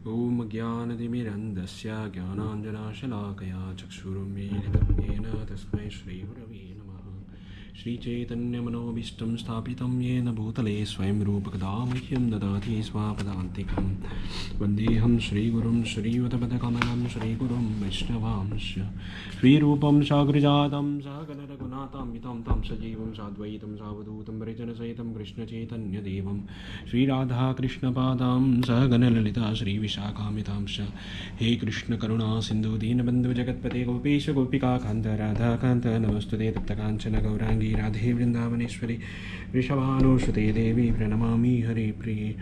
Om Jnanatimirandasya Jnananjanashalakaya Chakshurumilitam Yena Tasmai Shri Gurave Namaha Shri Chaitanya Manobishtam Sthapitam Yena Bhutale Swayam Rupakadamahyam Dadati Swapadantikam Vandeham Shri Gurum Shri Vatapatakamanam Shri Gurum Vaishnavamsya Shri Rupam Sagrijatam Saganara Gunatam Vitam Tam Sajivam Sadvaitam Savadutam Varijana Saitam Krishna Chaitanya Devam Shri Radha Krishna Padam Sagana Lalita Shri Vishakamitamsha He Krishna Karuna Sindhu Dinabandhu Jagatpate Gopesha Gopika Kanta Radha Kanta Namastude Taptakanchana Gaurangi Radhe Vrindavaneshwari Rishabhanushute Devi Pranamami Hare Priye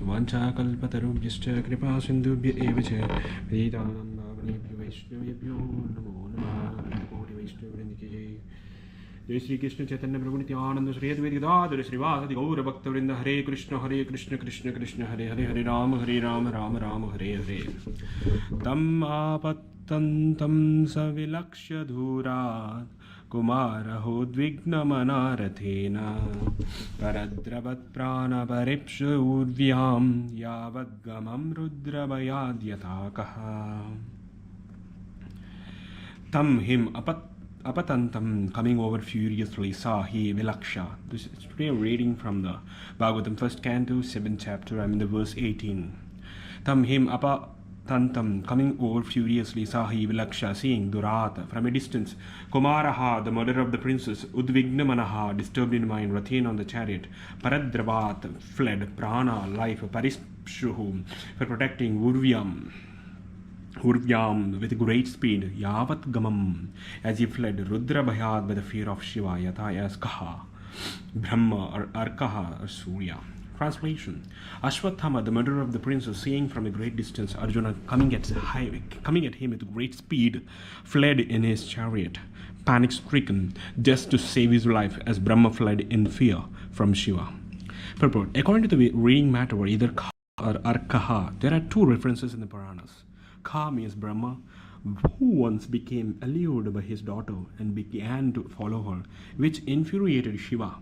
Vancha Kalpatarubhyascha Kripa Sindhubhya Evacha Vedanam Bhavanebhyo Vaishnavebhyo Namo Namah Koti Vaishnavvrindiki Jai Shri Krishna Chaitanya Prabhu Nityananda Shri Advaita Gadadhara Srivasadi Gaura Bhaktivedanta Hare Krishna Krishna Krishna Hare Hare Hare Rama Rama Rama Hare Hare Tam apattantam savilakshya dhurat Kumaraho dvigna manarathena Paradravat prana paripsha urvyam Yavadgamam rudrabayad yatakaha Tam him apatantam coming over furiously saw he vilaksha. This is today a reading from the Bhagavatam, 1st canto, 7th chapter. I'm in the verse 18. Tam him apatantam coming over furiously saw he vilaksha, seeing Durata from a distance. Kumaraha, the mother of the princess, Udvigna manaha, disturbed in mind, Rathen on the chariot. Paradravat fled, prana, life, Parishruhu, for protecting Urvyam with great speed, Yavat Gamam, as he fled, Rudra Bhayad by the fear of Shiva, Yata as Kaha, Brahma or Arkaha or Surya. Translation: Ashwathama, the murderer of the princess, seeing from a great distance Arjuna coming at him with great speed, fled in his chariot, panic-stricken, just to save his life, as Brahma fled in fear from Shiva. Purport: according to the reading matter, either Ka or Arkaha, there are two references in the Puranas. Ka means Brahma, who once became allured by his daughter and began to follow her, which infuriated Shiva,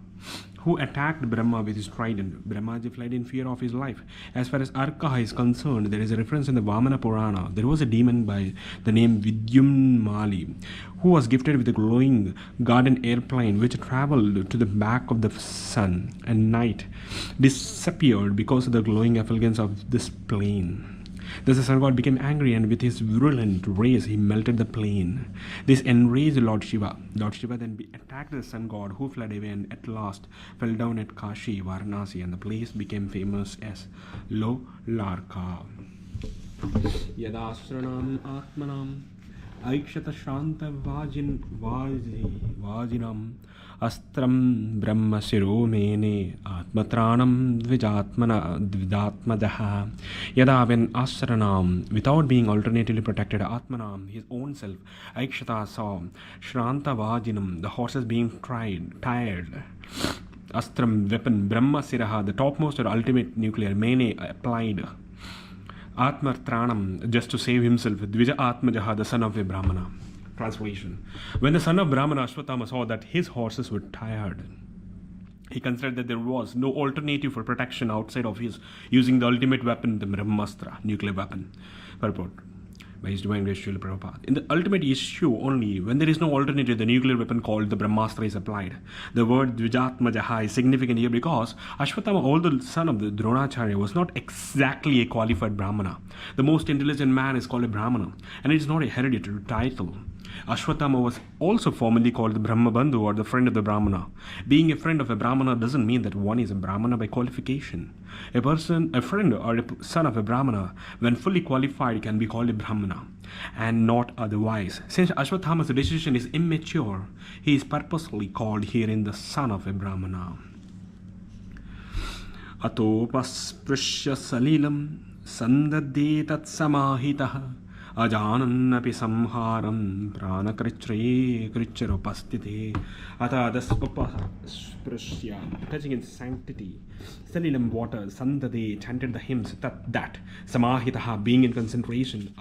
who attacked Brahma with his trident. Brahmaji fled in fear of his life. As far as Arkaha is concerned, there is a reference in the Vamana Purana. There was a demon by the name Vidyumali, who was gifted with a glowing garden airplane which traveled to the back of the sun and night, disappeared because of the glowing effulgence of this plane. Thus the sun god became angry, and with his virulent rays he melted the plane. This enraged Lord Shiva. Lord Shiva then attacked the sun god, who fled away and at last fell down at Kashi, Varanasi, and the place became famous as Lolarka. Yadasranam Atmanam Aikshata Shanta Vajinam Astram Brahma Siro Mene Atmatranam Dvidatmadaha. Yada, when Asranam, without being alternatively protected, Atmanam, his own self, Aikshata saw Shranta Vajinam, the horses being tired. Astram, weapon, Brahma Siraha, the topmost or ultimate nuclear, Mene, applied. Atmatranam, just to save himself, Dvija Atmajaha, the son of a Brahmana. Translation: when the son of Brahmana Ashwatthama saw that his horses were tired, he considered that there was no alternative for protection outside of his using the ultimate weapon, the Brahmastra, nuclear weapon. Purport: by His Divine Grace Srila Prabhupada. In the ultimate issue only, when there is no alternative, the nuclear weapon called the Brahmastra is applied. The word Dvijatmajaha is significant here because Ashwatthama, although the son of the Dronacharya, was not exactly a qualified Brahmana. The most intelligent man is called a Brahmana, and it is not a hereditary title. Ashwatthama was also formally called the Brahmabandhu, or the friend of the Brahmana. Being a friend of a Brahmana doesn't mean that one is a Brahmana by qualification. A friend or a son of a Brahmana, when fully qualified, can be called a Brahmana, and not otherwise. Since Ashwatthama's decision is immature, he is purposely called herein the son of a Brahmana. Atopasprisya salilam sandadde tat samahitaha Ajananapi samharam pranakrichre kricharopastite atadaspasprasya, touching in sanctity. Salilam water, sandade, chanted the hymns, that samahitaha, being in concentration.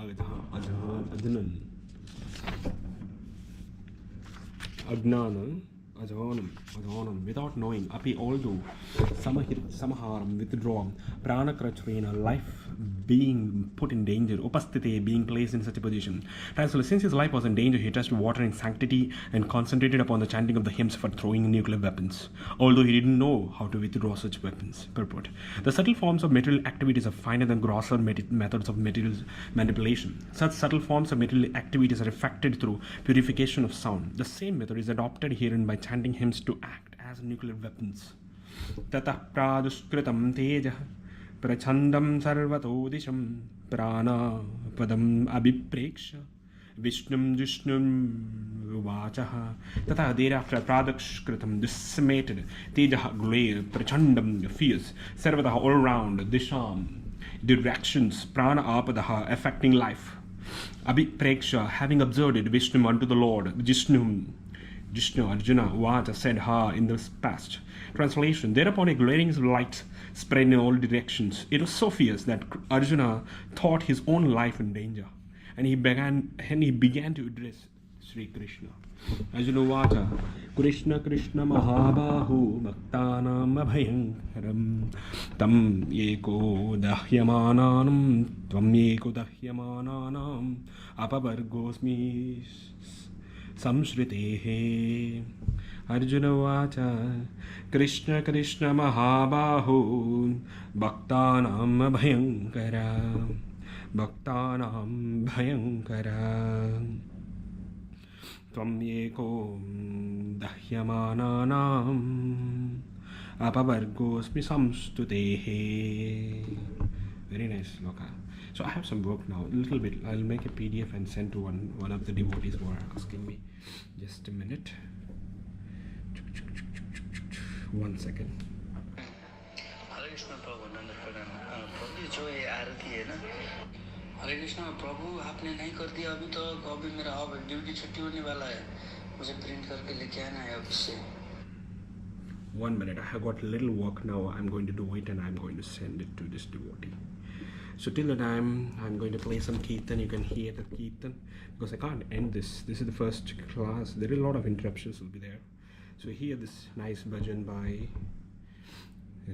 Agnana, Ajanam, without knowing. Api, although, samaharam, withdraw. Pranakrachrena, life being put in danger, upasthite, being placed in such a position. Translation: since his life was in danger, he trusted water and sanctity and concentrated upon the chanting of the hymns for throwing nuclear weapons, although he didn't know how to withdraw such weapons. Purport: the subtle forms of material activities are finer than grosser methods of material manipulation. Such subtle forms of material activities are effected through purification of sound. The same method is adopted herein by chanting hymns to act as nuclear weapons. Tatah praduskritam tejah prachandam sarvatodisham prana padam abhipreksha Vishnum Jishnum Vachaha. Tata thereafter Pradakshkritam, disseminated, Tejaha glare, Prachandam fierce, Sarvataha all around, Disham directions, Prana Apadaha affecting life. Abhipreksha, having observed it, Vishnum unto the Lord, Jishnu Arjuna Vacha said Ha in the past. Translation: thereupon a glaring light spread in all directions. It was so fierce that Arjuna thought his own life in danger. And he began to address Sri Krishna. Arjuna Vacha: Krishna Krishna Mahabahu Bhaktanam Abhayankaram Tam Yeko Dahyamananam Tvam Yeko Dahyamananam Apavargosmi Samshritehe. Arjuna Vacha: Krishna Krishna Mahabahu Bhaktanam Abhayankaram Bhaktanam Bhayankara Tvam Yeko Dahyamananam Apavargosmi Samstutehe. Very nice sloka. So I have some work now, a little bit. I'll make a PDF and send to one of the devotees who are asking me. Just a minute. 1 second. Hare Krishna Prabhu, Prabhu जो ये आरती है ना, हरे कृष्णा प्रभु आपने नहीं कर दिया अभी तो अभी मेरा अब ड्यूटी छुट्टी होने वाला है, मुझे प्रिंट करके लेके आना है आपसे. 1 minute. I have got a little work now. I'm going to do it and I'm going to send it to this devotee. So till the time I'm going to play some kirtan. You can hear the kirtan because I can't end this. This is the first class. There are a lot of interruptions will be there. So hear this nice bhajan by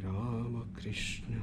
Rama Krishna.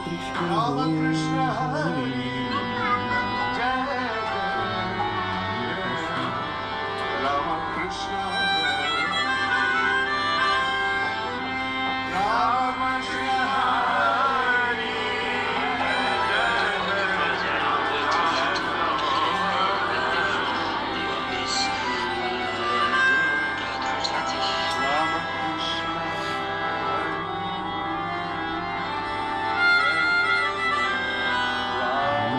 Krishna Rama Krishna Hare Hare, Jai Jai Rama Krishna Hare, Rama Krishna Hare, Rama Krishna Hare,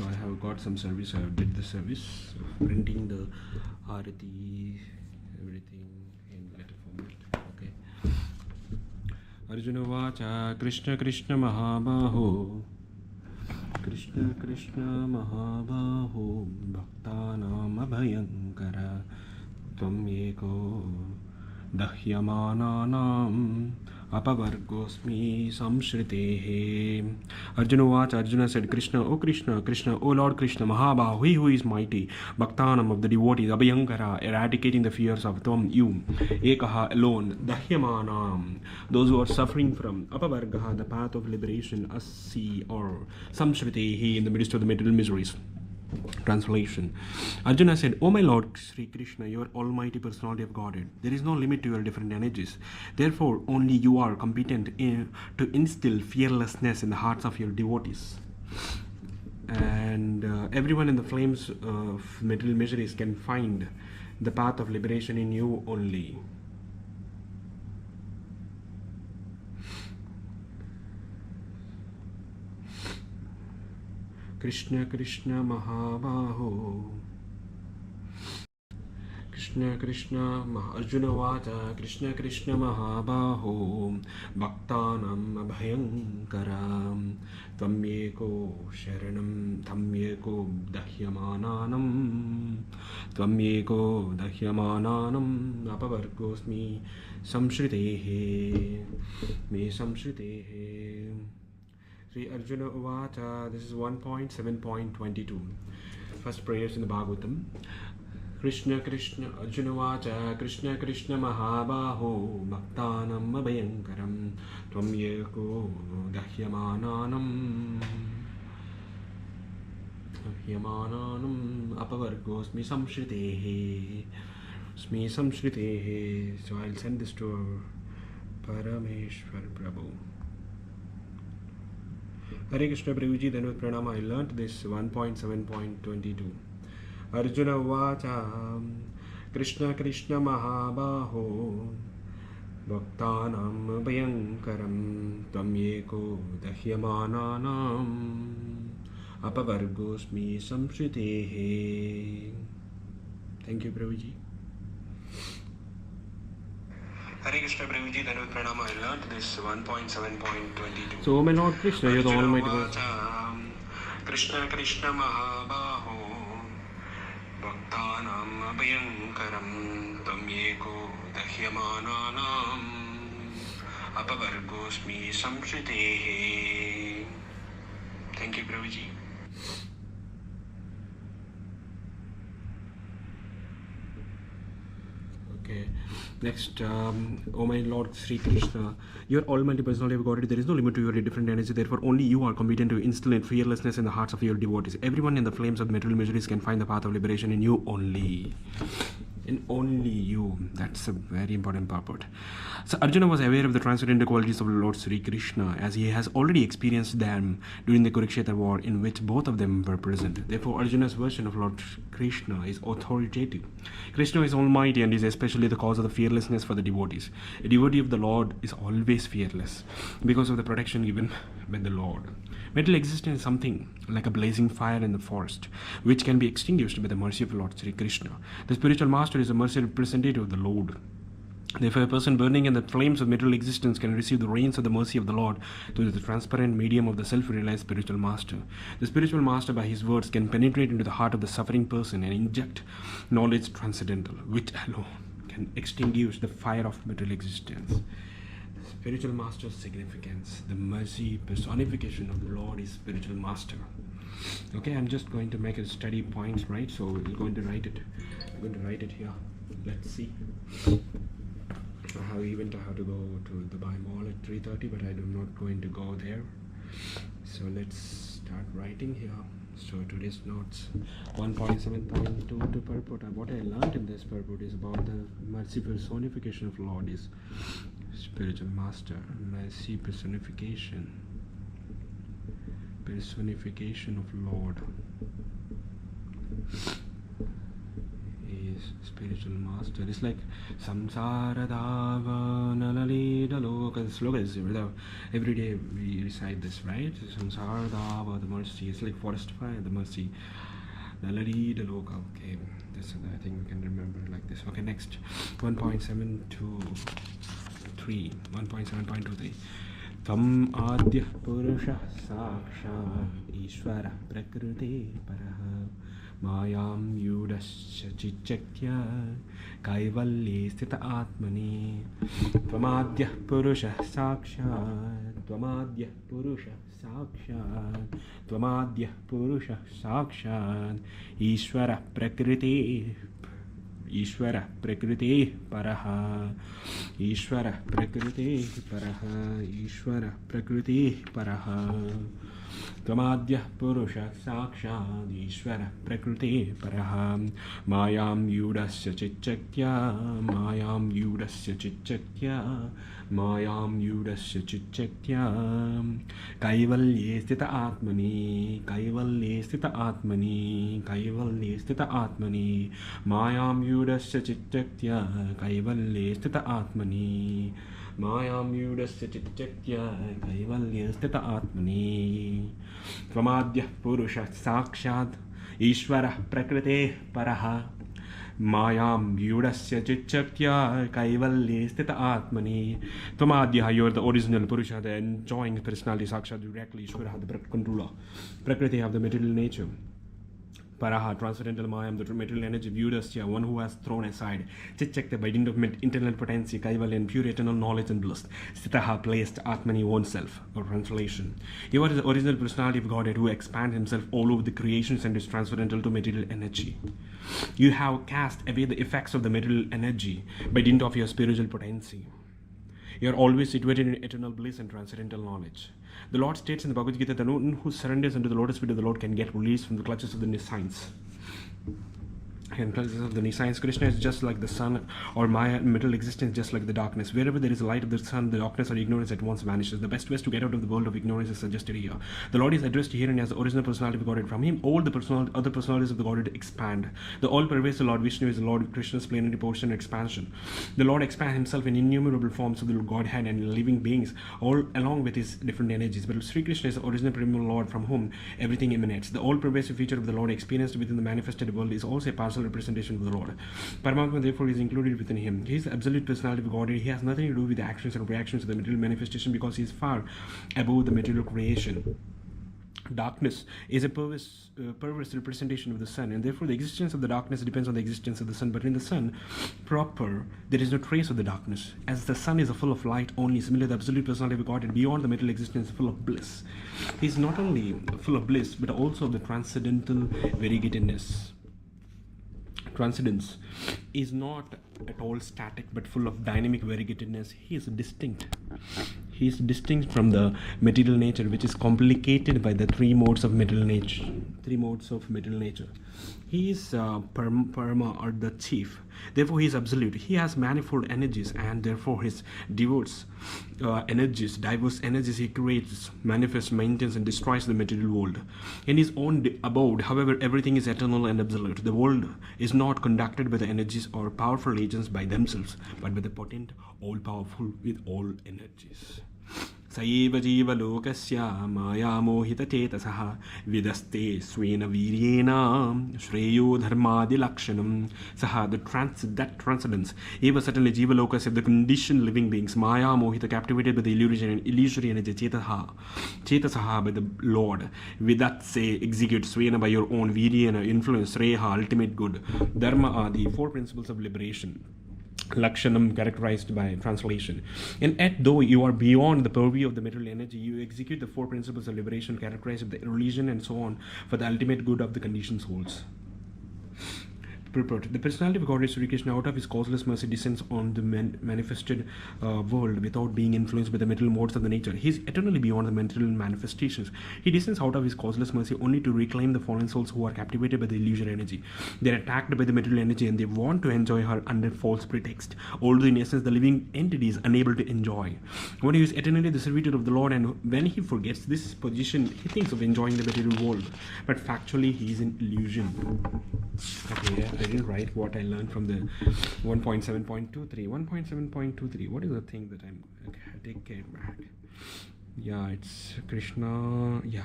So I have got some service. I did the service of printing the arati, everything in letter format. Okay. Arjuna Vacha Krishna Krishna Mahabaho Krishna Krishna Mahabaho Bhaktanam Abhayankara Tvam Eko Dahyamananam Apavargosmi Samshritehe. Arjuna Vacha, Arjuna said, Krishna, O Krishna, Krishna, O Lord Krishna, Mahabahu, he who is mighty, Bhaktanam of the devotees, Abhayankara, eradicating the fears of Tvam, you, Ekaha alone, Dahyamanam, those who are suffering from Apavargaha, the path of liberation, Asi or Samshritehe, in the midst of the material miseries. Translation. Arjuna said, O my Lord Sri Krishna, your almighty personality of Godhead, there is no limit to your different energies. Therefore, only you are competent to instill fearlessness in the hearts of your devotees. And everyone in the flames of material miseries can find the path of liberation in you only. Krishna Krishna Mahabaho Krishna Krishna Arjuna Vacha Krishna Krishna Mahabaho Bhaktanam Abhayankaram Tvamyeko Sharanam Tvamyeko Dahyamananam Tvamyeko Dahyamananam Apavargosmi Samshritehe Me Samshritehe. Sri Arjuna Uvacha, this is 1.7.22. First prayers in the Bhagavatam. Krishna Krishna Arjuna Vacha Krishna Krishna Mahabaho Bhaktanam Abhayankaram Tvam Yeko Dahyamananam Apavargosmi Samshritehe Smi Samshritehe. So I'll send this to Parameshwar Prabhu. Hare Krishna Prabhuji, then with pranama I learnt this 1.7.22. Arjuna Vacha Krishna Krishna Mahabaho Bhaktanam Abhayankaram Tvam Yeko Dahyamananam Apavargosmi Samshritehe. Thank you, Prabhuji. Hare Krishna Prabhuji, then with pranama I learnt this 1.7.22. So, O my Lord Krishna, you are the Almighty One. Krishna Krishna Mahabaho Bhaktanam Abhayankaram Tvam Yeko Dahyamananam Apavargosmi Samshritehe. Thank you, Prabhuji. Okay. Next, O my Lord Sri Krishna, your almighty personality of Godhead, there is no limit to your different energies, therefore only you are competent to instill in fearlessness in the hearts of your devotees. Everyone in the flames of material miseries can find the path of liberation in you only. In only you. That's a very important purport. So Arjuna was aware of the transcendental qualities of the Lord Sri Krishna, as he has already experienced them during the Kurukshetra war, in which both of them were present. Therefore, Arjuna's version of Lord Krishna is authoritative. Krishna is almighty and is especially the cause of the fearlessness for the devotees. A devotee of the Lord is always fearless because of the protection given by the Lord. Material existence is something like a blazing fire in the forest, which can be extinguished by the mercy of Lord Sri Krishna. The spiritual master is a mercy representative of the Lord. Therefore, a person burning in the flames of material existence can receive the rains of the mercy of the Lord through the transparent medium of the self-realized spiritual master. The spiritual master, by his words, can penetrate into the heart of the suffering person and inject knowledge transcendental, which alone can extinguish the fire of material existence. Spiritual master's significance. The mercy personification of the Lord is spiritual master. Okay, I'm just going to make a study points, right? So we're going to write it. I'm going to write it here. Let's see. I have to go to the Bible Mall at 3:30, but I'm not going to go there. So let's start writing here. So today's notes 1.7.2 purport. What I learned in this purport is about the mercy personification of Lord is spiritual master. Mercy personification of Lord is spiritual spiritual master. It's like Samsara Dava Nalalita Loka. The slogan is every day we recite this, right? Samsara Dava, the mercy. It's like forest fire, the mercy. Nalalita Loka. Okay, this I think we can remember like this. Okay, next 1.723. 1.7.23. Tvam Adya Purusha Sakshat Ishvara Prakriti Paraha Mayam Yudasya Chichaktya Kaivalye Sthita Atmani. Tvamadya Purusha Sakshat, Tvamadya Purusha Sakshat, Tvamadya Purusha Sakshat Ishvara Prakriti Ishvara Prakriti Paraha, Ishvara Prakriti Paraha, Ishvara Prakriti Paraha. Tvamadya Purusha Sakshat Ishvara Prakriti Paraha Mayam Yudasya Chichaktya, Mayam Yudasya Chichaktya, Mayam Yudasya Chichaktya Kaivalye Sthita Atmani, Kaivalye Sthita Atmani, Kaivalye Sthita Atmani Mayam Yudasya Chichaktya, Kaivalye Sthita Atmani Mayam Yudasya Chichaktya, Kaivalye Sthita Atmani. Tvamadya Purusha Sakshat Ishvara Prakriti Paraha Mayam Yudasya Chichaktya, Kaivalye Sthita Atmani. Tvamadya, you are the original Purusha, the enjoying personality Sakshat directly. Ishvara, the controller. Prakriti of the material nature. Paraha, transcendental Mayam, the material energy, Yudasya, one who has thrown aside Chichakta by dint of internal potency, Kaivalya, and pure eternal knowledge and bliss. Sthitaha, placed Atmani, oneself, or translation. You are the original personality of Godhead who expands himself all over the creations and is transcendental to material energy. You have cast away the effects of the material energy by dint of your spiritual potency. You are always situated in eternal bliss and transcendental knowledge. The Lord states in the Bhagavad Gita that no one who surrenders unto the lotus feet of the Lord can get released from the clutches of the Niscience. And clutches of the Niscience, Krishna is just like the sun, or Maya, material existence just like the darkness. Wherever there is a light of the sun, the darkness or ignorance at once vanishes. The best way to get out of the world of ignorance is suggested here. The Lord is addressed here and as the original personality of Godhead. From him, all the other personalities of the Godhead expand. The all-pervasive Lord Vishnu is the Lord of Krishna's plenary, portion, and expansion. The Lord expands himself in innumerable forms of the Godhead and living beings, all along with his different energies. But Sri Krishna is the original primal Lord from whom everything emanates. The all-pervasive feature of the Lord experienced within the manifested world is also a partial representation of the Lord. Paramatma therefore is included within him. He is the absolute personality of Godhead. He has nothing to do with the actions and reactions of the material manifestation because he is far above the material creation. Darkness is a perverse representation of the sun, and therefore the existence of the darkness depends on the existence of the sun. But in the sun proper, there is no trace of the darkness. As the sun is full of light only, similarly the absolute personality of God beyond the material existence is full of bliss. He is not only full of bliss, but also of the transcendental variegatedness. Transcendence is not at all static but full of dynamic variegatedness. He is distinct. He is distinct from the material nature, which is complicated by the three modes of material nature. He is Parama, or the chief. Therefore, he is absolute. He has manifold energies, and therefore his diverse energies he creates, manifests, maintains, and destroys the material world. In his own abode, however, everything is eternal and absolute. The world is not conducted by the energies or powerful agents by themselves, but by the potent, all-powerful with all energies. Saiva jiva lokasya maya mohita chetasaha vidaste swena viryena shreyo dharmadi lakshanam saha. That transcendence. Eva certainly jiva lokasya, the conditioned living beings, maya mohita, captivated by the illusory energy, chetasaha, by the Lord, vidatse, execute, swena, by your own, viryena, influence, shreya, ultimate good, dharma adi, four principles of liberation. Lakshanam, characterized by translation. And yet, though you are beyond the purview of the material energy, you execute the four principles of liberation, characterized by the religion and so on, for the ultimate good of the conditioned souls. Purport. The personality of God, Sri Krishna, out of his causeless mercy, descends on the manifested world without being influenced by the material modes of the nature. He is eternally beyond the material manifestations. He descends out of his causeless mercy only to reclaim the fallen souls who are captivated by the illusory energy. They are attacked by the material energy and they want to enjoy her under false pretext, although in essence the living entity is unable to enjoy. When he is eternally the servitor of the Lord, and when he forgets this position, he thinks of enjoying the material world, but factually he is an illusion. Okay, I didn't write what I learned from the 1.7.23. 1.7.23. What is the thing that I'm take care back? Yeah, it's Krishna. Yeah,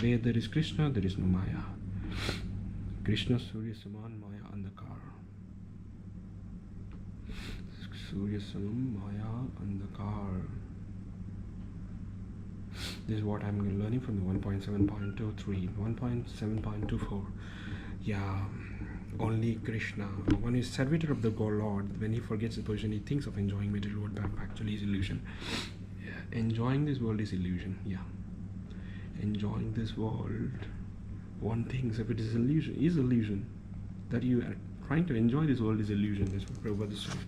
where there is Krishna, there is no Maya. Krishna Surya Saman Maya Andakar. Surya Samam Maya Andakar. This is what I'm learning from the 1.7.23. 1.7.24. Yeah, only Krishna. One is servitor of the God Lord. When he forgets the position, he thinks of enjoying material world, but actually is illusion. Yeah. Enjoying this world is illusion. Yeah. Enjoying this world, one thinks if it is illusion. That you are trying to enjoy this world is illusion. That's what Prabhupada is saying.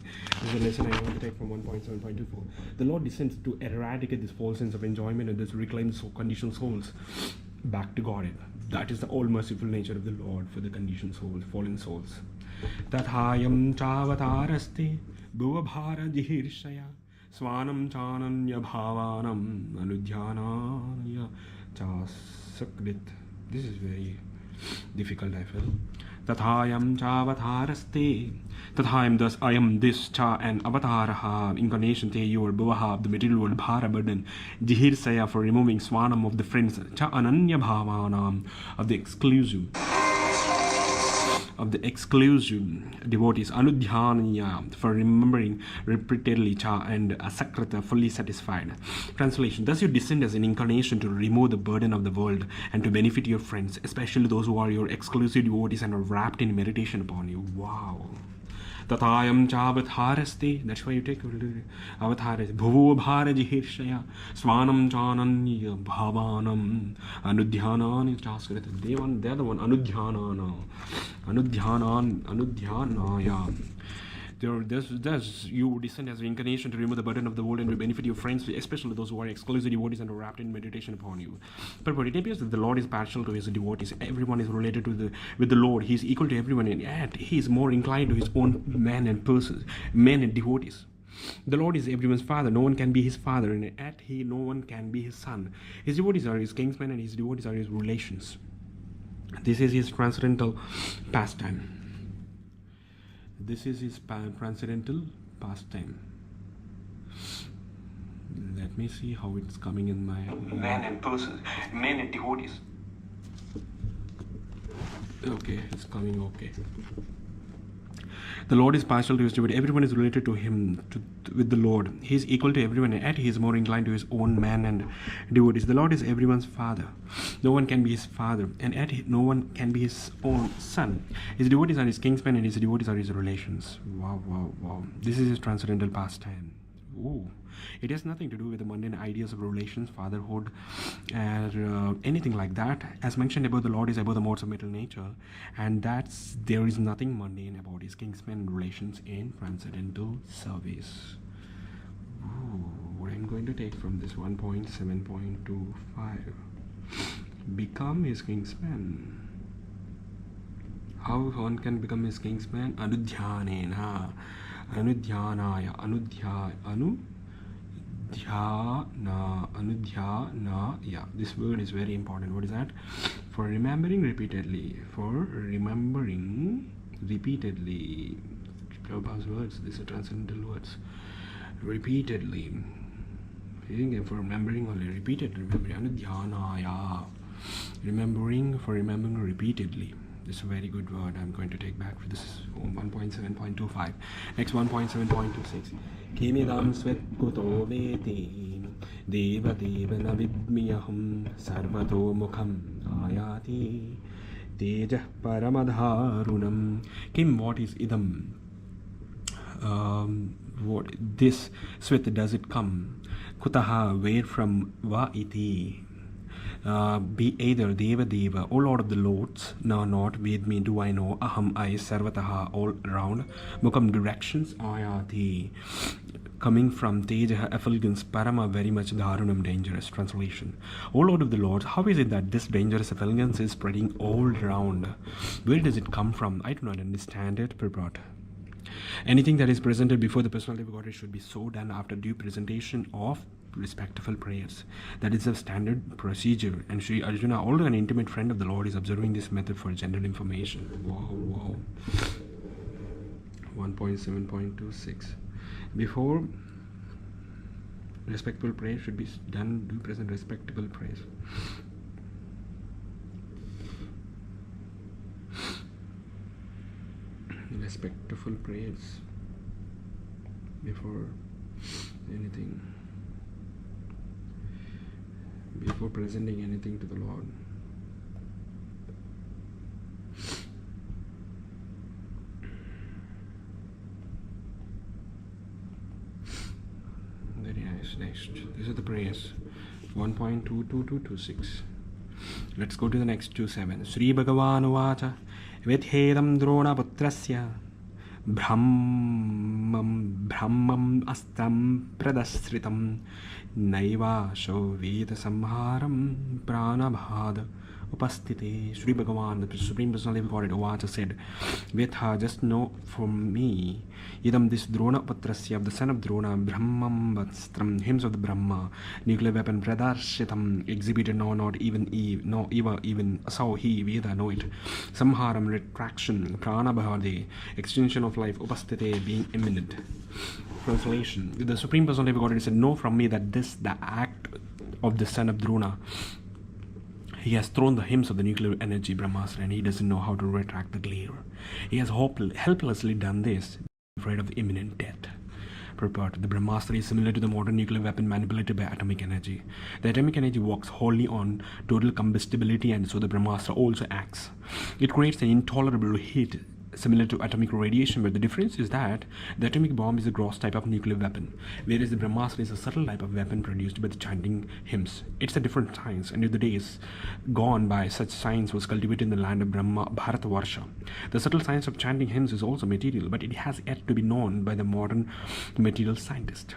This is a lesson I want to take from 1.7.24. The Lord descends to eradicate this false sense of enjoyment and thus reclaim conditioned souls back to Godhead. That is the all-merciful nature of the Lord for the conditioned souls, fallen souls. Tathayam chavataraste bhuvabhara jihirshaya swanam chananya bhavanam anudhyanaya chasakrit. This is very difficult, I feel. Tathayam chavataraste. Tathayam, thus I am this cha and avataraha, incarnation te your bhuvaha of the material world bhara burden, jihirsaya for removing swanam of the friends, cha ananya bhavanam of the exclusive devotees, anudhyaniya for remembering repeatedly, cha and asakrata fully satisfied. Translation: thus you descend as an incarnation to remove the burden of the world and to benefit your friends, especially those who are your exclusive devotees and are wrapped in meditation upon you. Wow. Tathayam chavataraste. That's why you take avataraste. Bhuvo bharajihirshaya swanam chananya bhavanam anudhyanani chaskrita. They're the one anudhyanana. Anudhyanaya. Thus you descend as reincarnation to remove the burden of the world and to benefit your friends, especially those who are exclusive devotees and are wrapped in meditation upon you. But it appears that the Lord is partial to his devotees. Everyone is related with the Lord. He is equal to everyone, and yet he is more inclined to his own men and devotees. The Lord is everyone's father. No one can be his father, and yet no one can be his son. His devotees are his kingsmen, and his devotees are his relations. This is his transcendental pastime. This is his transcendental pastime. Let me see how it's coming in my men and devotees. Okay, it's coming okay. The Lord is partial to his devotee. Everyone is related to him, with the Lord. He is equal to everyone, and yet he is more inclined to his own man and devotees. The Lord is everyone's father. No one can be his father, and yet no one can be his own son. His devotees are his kingsmen, and his devotees are his relations. Wow, wow, wow. This is his transcendental pastime. Ooh. It has nothing to do with the mundane ideas of relations, fatherhood, or anything like that. As mentioned above, the Lord is above the modes of material nature, and there is nothing mundane about his kingsmen relations in transcendental service. Ooh, what I'm going to take from this 1.7.25. Become his kingsman. How one can become his kingsman? Anudhyanena. Anudhyanaya. Anudhyana. Yeah, this word is very important. What is that? For remembering repeatedly. Prabhupada's words. These are transcendental words. Repeatedly. For remembering only. Repeatedly. Anudhyanaya. For remembering repeatedly. This is a very good word. I'm going to take back for this 1.7.25. Next 1.7.26. Kimidam svetkuto veti deva devana vidmiyaham sarvato mukham ayati tejah paramadharunam. Kim, what is idam? What this svet, does it come? Kutaha, where from? Va iti. Be either Deva, O Lord of the Lords, not with me do I know, Aham I, Sarvataha, all around, Mukam, directions, Ayati, coming from Tejaha, effulgence, Parama, very much Dharunam, dangerous. Translation: O Lord of the Lords, how is it that this dangerous effulgence is spreading all around? Where does it come from? I do not understand it. Purport: anything that is presented before the personality of Godhead should be so done after due presentation of respectful prayers. That is a standard procedure, and Sri Arjuna, although an intimate friend of the Lord, is observing this method for general information. Wow, wow. 1.7.26. Before respectful praise should be done, do present respectable praise. Respectful praise before anything, before presenting anything to the Lord. Very nice. Next, this is the prayers. 1.22226. Let's go to the next 2.7. Sri Bhagavan Uvacha Vedhedam Drona Putrasya Brahmam Astam Pradasritam Naiva Shoveta Samharam Pranabhad Upastite. Sri Bhagavan, the Supreme Personality of Godhead, Uvacha said, Vedha, just know from me, Idam, this Drona Putrasya, the son of Drona, Brahmam Vastram, hymns of the Brahma, nuclear weapon, Pradarshitam, exhibited, no, not even Eve, no, even Asau, he, Veda, know it. Samharam, retraction, Pranabhade, extension of life, Upastite, being imminent. Translation. The Supreme Personality of Godhead said, know from me that this, the act of the son of Drona, he has thrown the hymns of the nuclear energy Brahmastra and he doesn't know how to retract the glare. He has helplessly done this, afraid of imminent death. Purport. The Brahmastra is similar to the modern nuclear weapon manipulated by atomic energy. The atomic energy works wholly on total combustibility, and so the Brahmastra also acts. It creates an intolerable heat similar to atomic radiation, but the difference is that the atomic bomb is a gross type of nuclear weapon, whereas the Brahmastra is a subtle type of weapon produced by the chanting hymns. It's a different science, and in the days gone by, such science was cultivated in the land of Brahma, Bharatavarsha. The subtle science of chanting hymns is also material, but it has yet to be known by the modern material scientist.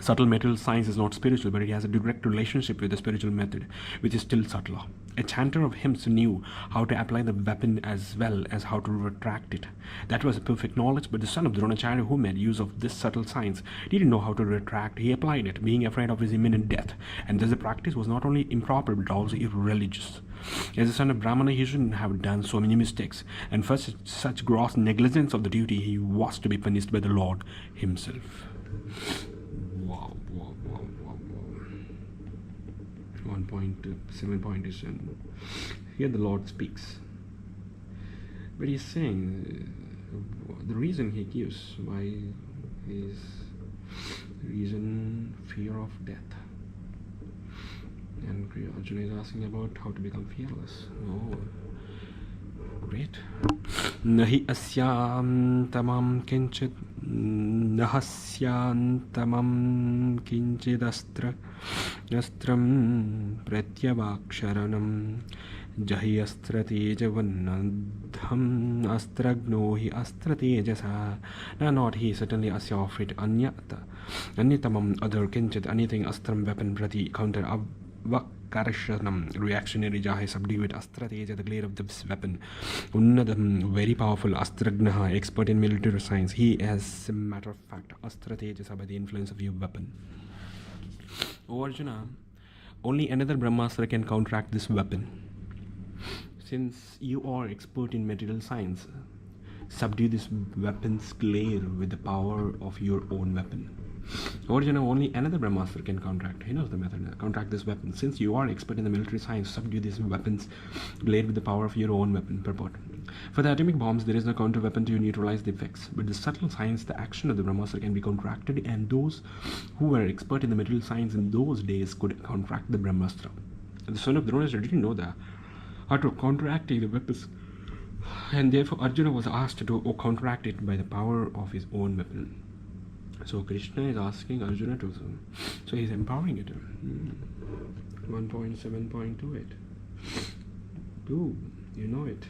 Subtle material science is not spiritual, but it has a direct relationship with the spiritual method, which is still subtler. A chanter of hymns knew how to apply the weapon as well as how to retract it. That was a perfect knowledge, but the son of Dronacharya, who made use of this subtle science, didn't know how to retract. He applied it, being afraid of his imminent death, and thus the practice was not only improper but also irreligious. As a son of Brahmana, he shouldn't have done so many mistakes, and for such gross negligence of the duty, he was to be punished by the Lord himself. Wow. 1.7.7. Here the Lord speaks, but he's saying the reason he gives why is reason fear of death, and Arjuna is asking about how to become fearless. Oh, great. Nahi asyam tamam kinchit nahasyam tamam kinchid astram pratyavaksharanam jahi astratejavannadham astragno hi astratejasa. No, not he, certainly asya of it, anyatamam, other kinchit, anything, astram, weapon, prati, counter, Karshanam, reactionary jahe, subdue it, Astrateja, the glare of this weapon. Unnadam, very powerful, Astragnaha, expert in military science. He, as a matter of fact, Astrateja by the influence of your weapon. O Arjuna, only another Brahmastra can counteract this weapon. Since you are expert in material science, subdue this weapon's glare with the power of your own weapon. Arjuna, only another Brahmastra can counteract. He knows the method. Counteract this weapon. Since you are expert in the military science, subdue these weapons glare with the power of your own weapon. Purport. For the atomic bombs, there is no counter weapon to neutralize the effects. But the subtle science, the action of the Brahmastra can be counteracted, and those who were expert in the material science in those days could counteract the Brahmastra. The son of Dronacharya didn't know the art of counteracting the weapons, and therefore Arjuna was asked to counteract it by the power of his own weapon. So Krishna is asking Arjuna to, so he's empowering it. 1.7.28. Do you know it?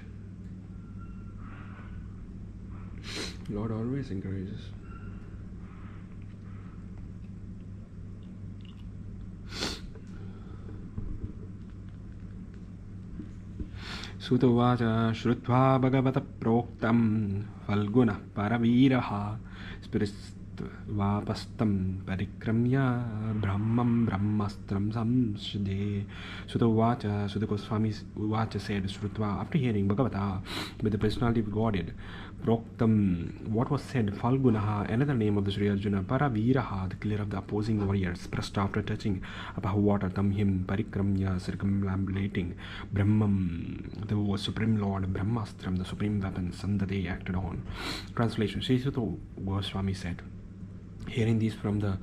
Lord always encourages. Sutavacha Shrutva Bhagavata Proktam Falguna Paraviraha Spirit Vapastam Parikramya Brahmam Brahmastram Samshade. Sutta Goswami Uvacha said, Srutva, after hearing Bhagavata with the personality of Godhead, Proktam, what was said, Falgunaha, another name of the Sri Arjuna, Paraviraha, the killer of the opposing warriors, pressed after touching upon water, Tamhim, Parikramya, circumambulating, Brahmam, the Supreme Lord, Brahmastram, the supreme weapon, Sandade acted on. Translation, Sri Suta Goswami said, hearing these from the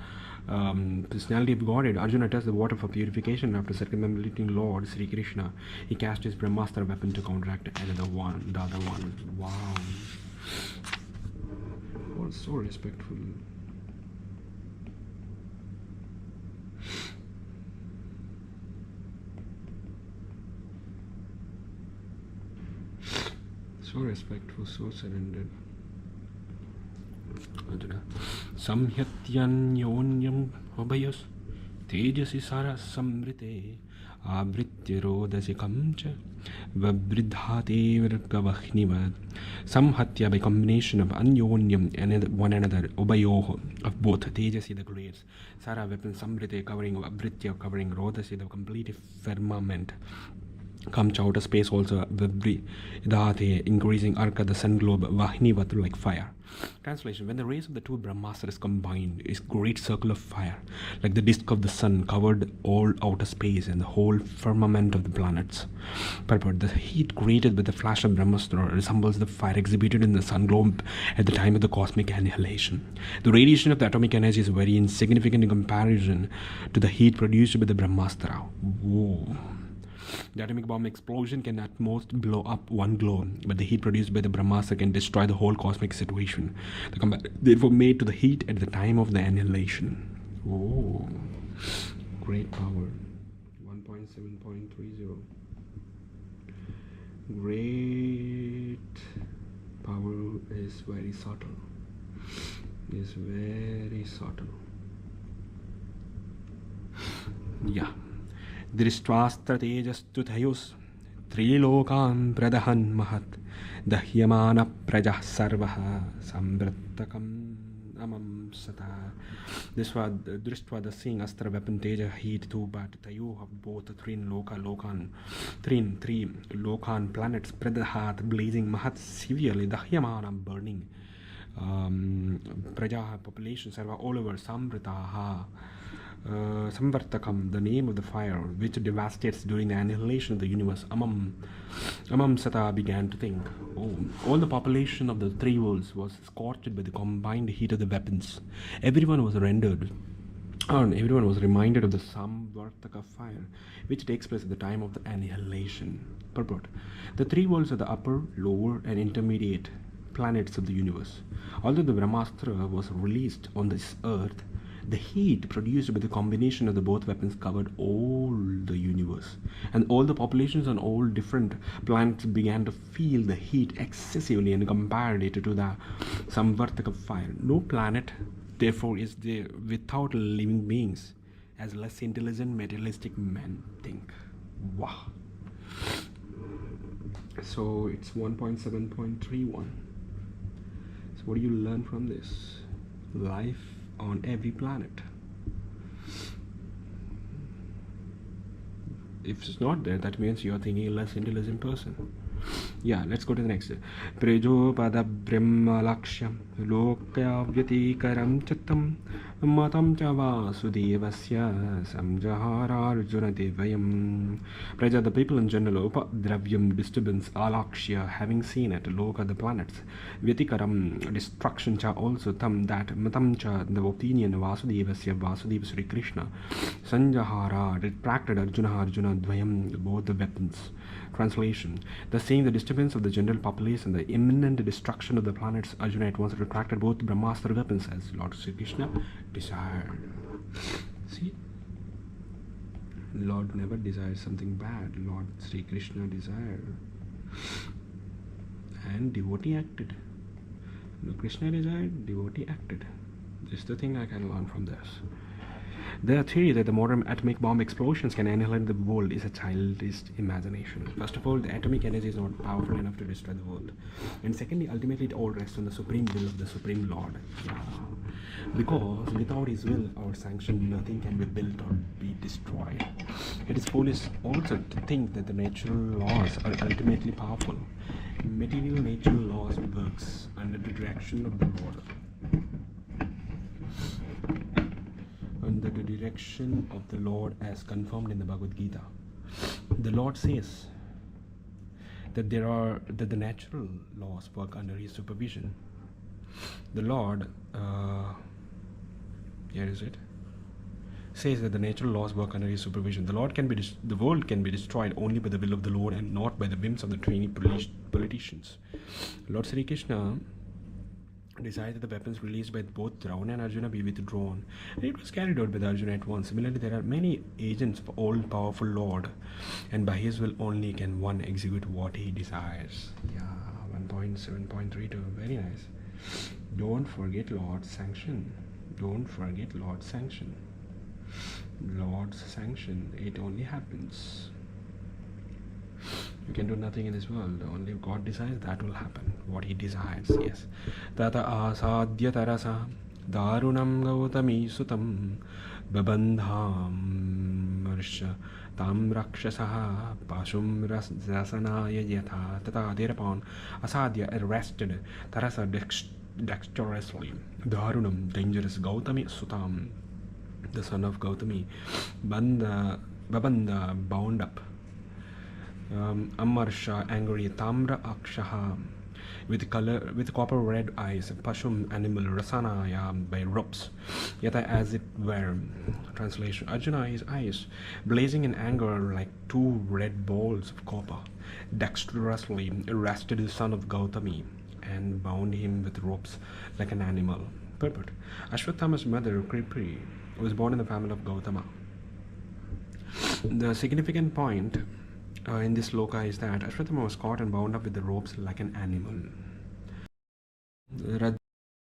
personality of Godhead, Arjuna touched the water for purification. After circumambulating Lord Sri Krishna, he cast his Brahmastra weapon to counteract the other one. Wow. Oh, so respectful. So respectful, so surrendered. Samhyatyanonyam abhayas tejasi sara samrite avritya rodasi kamcha vabridhate virkavahnivad. Samhatya by combination of anyonyam and one another, ubayoho of both, tejasi the graves, sara weapon, samrite covering, abritya covering, rodasi the complete firmament, Kamcha outer space also, vibridhate increasing, arka the sun globe, vahnivat like fire. Translation, when the rays of the two Brahmastras combined, is great circle of fire, like the disk of the sun, covered all outer space and the whole firmament of the planets. Purport, the heat created with the flash of Brahmastra resembles the fire exhibited in the sun globe at the time of the cosmic annihilation. The radiation of the atomic energy is very insignificant in comparison to the heat produced by the Brahmastra. Whoa. The atomic bomb explosion can at most blow up one globe, but the heat produced by the Brahmastra can destroy the whole cosmic situation. The combat therefore made to the heat at the time of the annihilation. Oh, great power. 1.7.30. Great power is very subtle. Is very subtle. Yeah. Dristvastra tejastu thayus trilokan pradahan mahat dahyamana prajah sarvaha samvrittakam amam sata. This was Dristva, the seeing astra weapon, teja heat two, but tayu of both three lokan planets, pradahat blazing, mahat severely, dahyamana burning, praja population, sarva all over, samvritaha. Samvartakam, the name of the fire which devastates during the annihilation of the universe. Amam Sata began to think, oh, all the population of the three worlds was scorched by the combined heat of the weapons. Everyone was reminded of the Samvartaka fire which takes place at the time of the annihilation. Purport, the three worlds are the upper, lower and intermediate planets of the universe. Although the Brahmastra was released on this earth, the heat produced by the combination of the both weapons covered all the universe, and all the populations on all different planets began to feel the heat excessively and compared it to the Samvartaka fire. No planet, therefore, is there without living beings, as less intelligent materialistic men think. Wow. So it's 1.7.31. So what do you learn from this? Life on every planet. If it's not there, that means you're thinking a less intelligent person. Yeah, let's go to the next. Prabhupada Brahma Laksham Lokya Vyatikaram Chattam Matam Vasudevasya Samjahara Arjuna Devayam. Praja, the people in general, Upadravyam, disturbance, Alakshya, having seen it, Loka, the planets, Vyatikaram, destruction, cha, also Tam, that, Matamcha, the opinion, Vasudevasya, Vasudeva Sri Krishna, Sanjahara, retracted Arjuna Dvayam, both the weapons. Translation, thus seeing the disturbance of the general populace and the imminent destruction of the planets, Arjuna at once retracted both Brahmastra weapons as Lord Sri Krishna desired. See, Lord never desires something bad. Lord Sri Krishna desired, and devotee acted. Lord Krishna desired, devotee acted. This is the thing I can learn from this. The theory that the modern atomic bomb explosions can annihilate the world is a childish imagination. First of all, the atomic energy is not powerful enough to destroy the world. And secondly, ultimately it all rests on the supreme will of the Supreme Lord. Yeah. Because without His will or sanction, nothing can be built or be destroyed. It is foolish also to think that the natural laws are ultimately powerful. material nature laws works under the direction of the Lord. Under the direction of the Lord as confirmed in the Bhagavad Gita. The Lord says that the natural laws work under his supervision. The Lord, here is it, says that the natural laws work under his supervision. The world can be destroyed only by the will of the Lord and not by the whims of the trainee politicians. Lord Sri Krishna decided that the weapons released by both Ravana and Arjuna be withdrawn, and it was carried out by the Arjuna at once. Similarly, there are many agents of all-powerful Lord, and by his will only can one execute what he desires. Yeah, 1.7.32, very nice. Don't forget Lord's sanction. Don't forget Lord's sanction. Lord's sanction, it only happens. You can do nothing in this world. Only God decides that will happen. What he desires, yes. Tata asadya tarasa darunam gautami sutam babandham marsha tam rakshasaha pashum rasanaya yatha. Tata thereupon asadya arrested tarasa dexterously darunam dangerous gautami sutam, the son of Gautami, babanda bound up, Amarsha angry, Tamra Akshaha with copper red eyes, Pashum animal, Rasanaya by ropes, Yata as it were. Translation: Arjuna, his eyes blazing in anger like two red balls of copper, dexterously arrested the son of Gautami and bound him with ropes like an animal. Purport: Ashwatthama's mother Kripri was born in the family of Gautama. The significant point in this sloka is that Ashwatthama was caught and bound up with the ropes like an animal.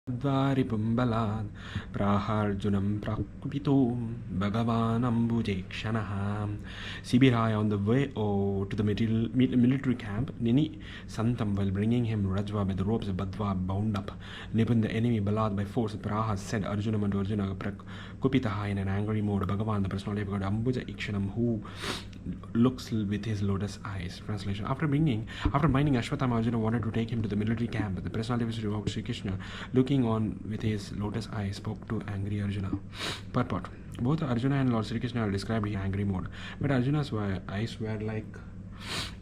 Radvaripumbalad praharjunam prakupitum bhagavanam bhujekshanaham. Sibiraya on the way to the military camp, Nini Santam, while bringing him Rajva by the ropes of Badva bound up, Nipun the enemy Balad by force. Praha said Arjunam to Arjuna Prakupitaha in an angry mode. Bhagavan, the personality of God, Ambuja Ikshanam, who looks with his lotus eyes. Translation: After binding Ashwatthama, Arjuna wanted to take him to the military camp, but the personality of Sri Krishna, looking on with his lotus eyes, spoke to angry Arjuna. Purport: Both Arjuna and Lord Sri Krishna are described in angry mode, but Arjuna's eyes were like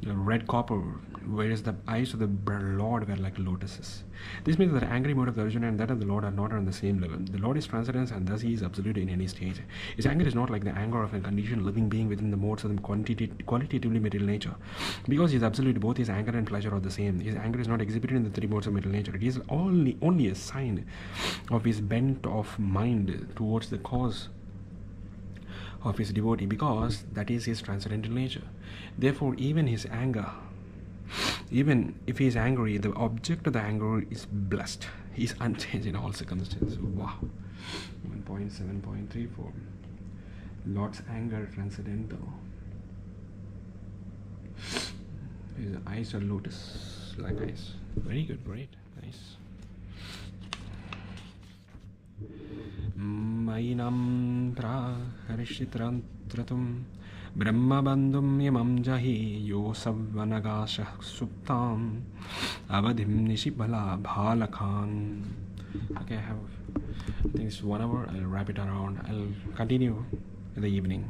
red copper, whereas the eyes of the Lord were like lotuses. This means that the angry mode of the Arjuna and that of the Lord are not on the same level. The Lord is transcendence, and thus he is absolute in any stage. His anger is not like the anger of a conditioned living being within the modes of the qualitatively material nature. Because he is absolute, both his anger and pleasure are the same. His anger is not exhibited in the three modes of material nature. It is only a sign of his bent of mind towards the cause of his devotee, because that is his transcendental nature. Therefore, even if he is angry, the object of the anger is blessed. He is unchanged in all circumstances. Wow. 1.7.34. Lord's anger transcendental. His eyes are lotus like eyes. Very good, great, nice. Mainam praharishitrantratum Brahma bandhum yamam jahi yo savanagasha suptam avadhim nishibala bhalakhan. Okay, I think it's 1 hour. I'll wrap it around. I'll continue in the evening.